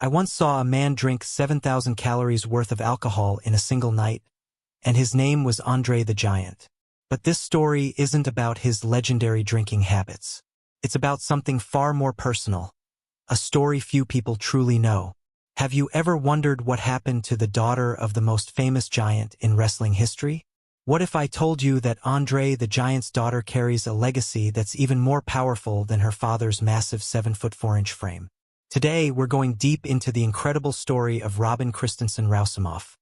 I once saw a man drink 7,000 calories worth of alcohol in a single night, and his name was Andre the Giant. But this story isn't about his legendary drinking habits. It's about something far more personal, a story few people truly know. Have you ever wondered what happened to the daughter of the most famous giant in wrestling history? What if I told you that Andre the Giant's daughter carries a legacy that's even more powerful than her father's massive 7'4" frame? Today, we're going deep into the incredible story of Robin Christensen Rousimov,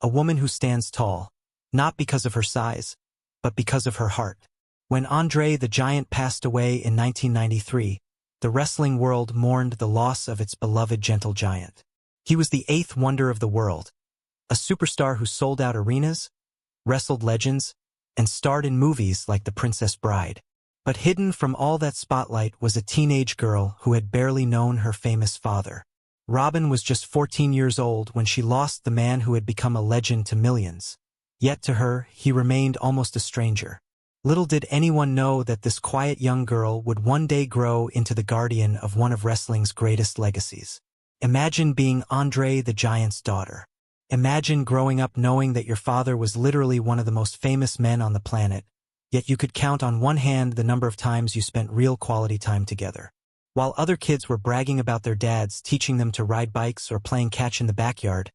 a woman who stands tall, not because of her size, but because of her heart. When Andre the Giant passed away in 1993, the wrestling world mourned the loss of its beloved gentle giant. He was the eighth wonder of the world, a superstar who sold out arenas, wrestled legends, and starred in movies like The Princess Bride. But hidden from all that spotlight was a teenage girl who had barely known her famous father. Robin was just 14 years old when she lost the man who had become a legend to millions. Yet to her, he remained almost a stranger. Little did anyone know that this quiet young girl would one day grow into the guardian of one of wrestling's greatest legacies. Imagine being Andre the Giant's daughter. Imagine growing up knowing that your father was literally one of the most famous men on the planet, yet you could count on one hand the number of times you spent real quality time together. While other kids were bragging about their dads teaching them to ride bikes or playing catch in the backyard,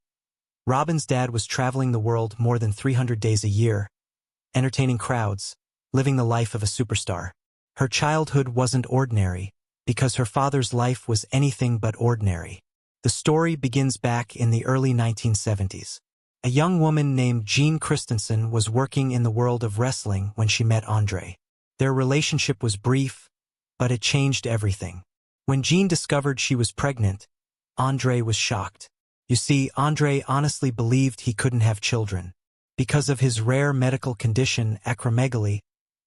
Robin's dad was traveling the world more than 300 days a year, entertaining crowds, living the life of a superstar. Her childhood wasn't ordinary, because her father's life was anything but ordinary. The story begins back in the early 1970s. A young woman named Jean Christensen was working in the world of wrestling when she met Andre. Their relationship was brief, but it changed everything. When Jean discovered she was pregnant, Andre was shocked. You see, Andre honestly believed he couldn't have children. Because of his rare medical condition, acromegaly,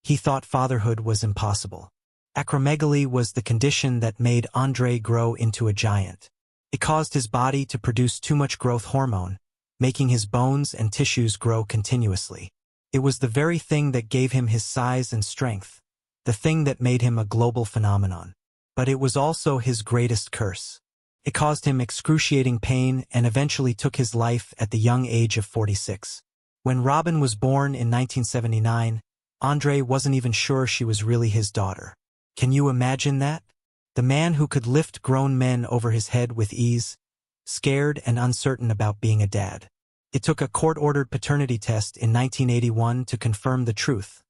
he thought fatherhood was impossible. Acromegaly was the condition that made Andre grow into a giant. It caused his body to produce too much growth hormone, making his bones and tissues grow continuously. It was the very thing that gave him his size and strength, the thing that made him a global phenomenon. But it was also his greatest curse. It caused him excruciating pain and eventually took his life at the young age of 46. When Robin was born in 1979, Andre wasn't even sure she was really his daughter. Can you imagine that? The man who could lift grown men over his head with ease, scared and uncertain about being a dad. It took a court-ordered paternity test in 1981 to confirm the truth.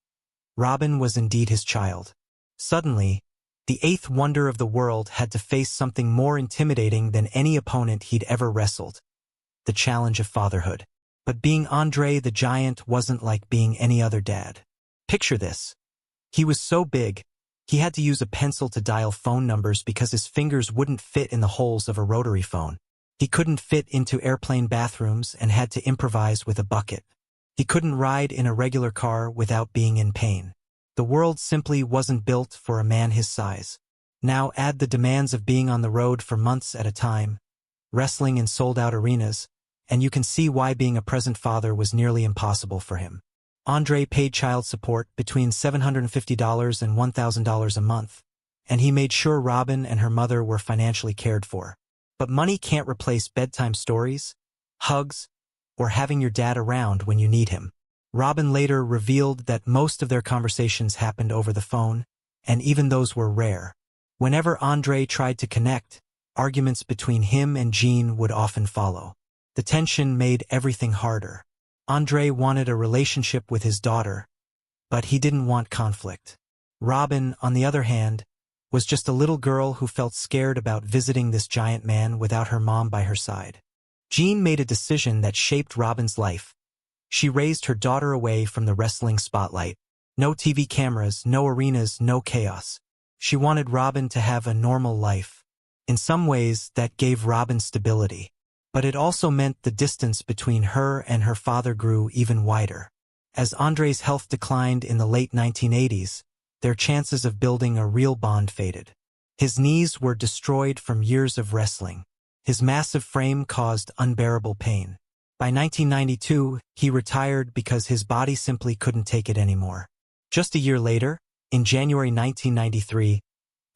Robin was indeed his child. Suddenly, the eighth wonder of the world had to face something more intimidating than any opponent he'd ever wrestled: the challenge of fatherhood. But being Andre the Giant wasn't like being any other dad. Picture this. He was so big, he had to use a pencil to dial phone numbers because his fingers wouldn't fit in the holes of a rotary phone. He couldn't fit into airplane bathrooms and had to improvise with a bucket. He couldn't ride in a regular car without being in pain. The world simply wasn't built for a man his size. Now add the demands of being on the road for months at a time, wrestling in sold-out arenas, and you can see why being a present father was nearly impossible for him. Andre paid child support between $750 and $1,000 a month, and he made sure Robin and her mother were financially cared for. But money can't replace bedtime stories, hugs, or having your dad around when you need him. Robin later revealed that most of their conversations happened over the phone, and even those were rare. Whenever Andre tried to connect, arguments between him and Jean would often follow. The tension made everything harder. Andre wanted a relationship with his daughter, but he didn't want conflict. Robin, on the other hand, was just a little girl who felt scared about visiting this giant man without her mom by her side. Jean made a decision that shaped Robin's life. She raised her daughter away from the wrestling spotlight. No TV cameras, no arenas, no chaos. She wanted Robin to have a normal life. In some ways, that gave Robin stability. But it also meant the distance between her and her father grew even wider. As Andre's health declined in the late 1980s, their chances of building a real bond faded. His knees were destroyed from years of wrestling. His massive frame caused unbearable pain. By 1992, he retired because his body simply couldn't take it anymore. Just a year later, in January 1993,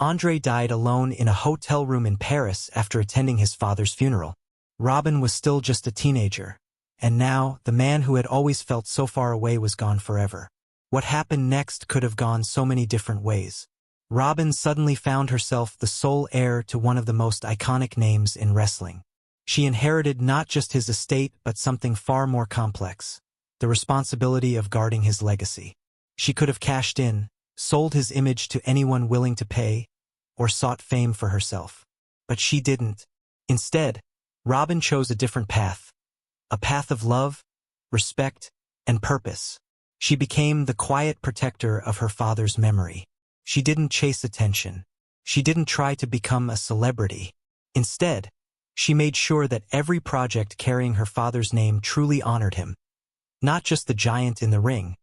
Andre died alone in a hotel room in Paris after attending his father's funeral. Robin was still just a teenager, and now the man who had always felt so far away was gone forever. What happened next could have gone so many different ways. Robin suddenly found herself the sole heir to one of the most iconic names in wrestling. She inherited not just his estate but something far more complex, the responsibility of guarding his legacy. She could have cashed in, sold his image to anyone willing to pay, or sought fame for herself. But she didn't. Instead, Robin chose a different path. A path of love, respect, and purpose. She became the quiet protector of her father's memory. She didn't chase attention. She didn't try to become a celebrity. Instead, she made sure that every project carrying her father's name truly honored him. Not just the giant in the ring,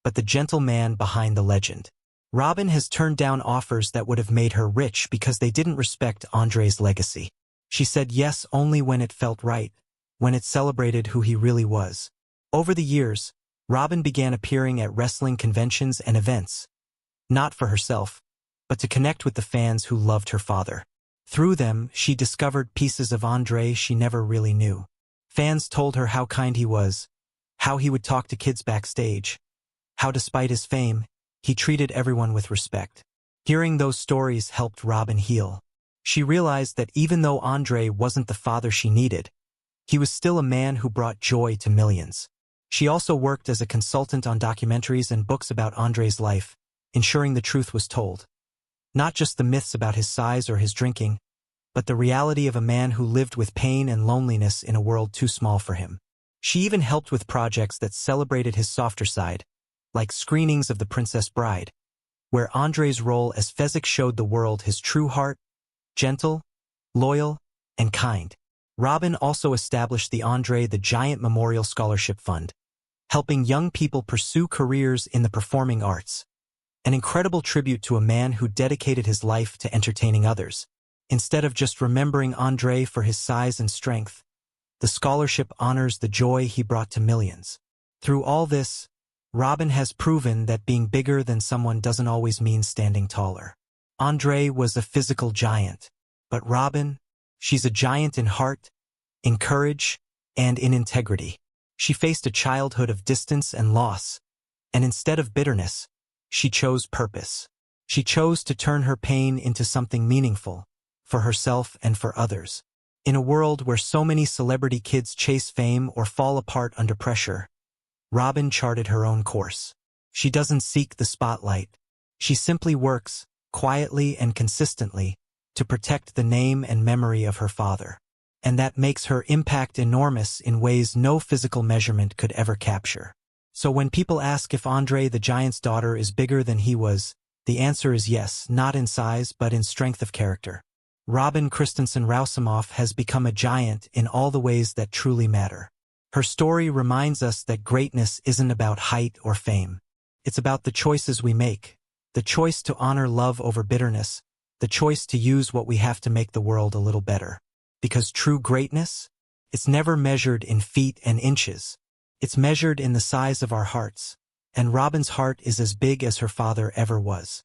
but the gentle man behind the legend. Robin has turned down offers that would have made her rich because they didn't respect Andre's legacy. She said yes only when it felt right, when it celebrated who he really was. Over the years, Robin began appearing at wrestling conventions and events, not for herself, but to connect with the fans who loved her father. Through them, she discovered pieces of Andre she never really knew. Fans told her how kind he was, how he would talk to kids backstage, how despite his fame, he treated everyone with respect. Hearing those stories helped Robin heal. She realized that even though Andre wasn't the father she needed, he was still a man who brought joy to millions. She also worked as a consultant on documentaries and books about Andre's life, ensuring the truth was told. Not just the myths about his size or his drinking, but the reality of a man who lived with pain and loneliness in a world too small for him. She even helped with projects that celebrated his softer side, like screenings of The Princess Bride, where Andre's role as Fezzik showed the world his true heart, gentle, loyal, and kind. Robin also established the Andre the Giant Memorial Scholarship Fund, helping young people pursue careers in the performing arts. An incredible tribute to a man who dedicated his life to entertaining others. Instead of just remembering Andre for his size and strength, the scholarship honors the joy he brought to millions. Through all this, Robin has proven that being bigger than someone doesn't always mean standing taller. Andre was a physical giant, but Robin, she's a giant in heart, in courage, and in integrity. She faced a childhood of distance and loss, and instead of bitterness, she chose purpose. She chose to turn her pain into something meaningful, for herself and for others. In a world where so many celebrity kids chase fame or fall apart under pressure, Robin charted her own course. She doesn't seek the spotlight. She simply works, quietly and consistently, to protect the name and memory of her father. And that makes her impact enormous in ways no physical measurement could ever capture. So when people ask if Andre the Giant's daughter is bigger than he was, the answer is yes, not in size but in strength of character. Robin Christensen Rousimov has become a giant in all the ways that truly matter. Her story reminds us that greatness isn't about height or fame. It's about the choices we make, the choice to honor love over bitterness, the choice to use what we have to make the world a little better. Because true greatness, it's never measured in feet and inches. It's measured in the size of our hearts, and Robin's heart is as big as her father ever was.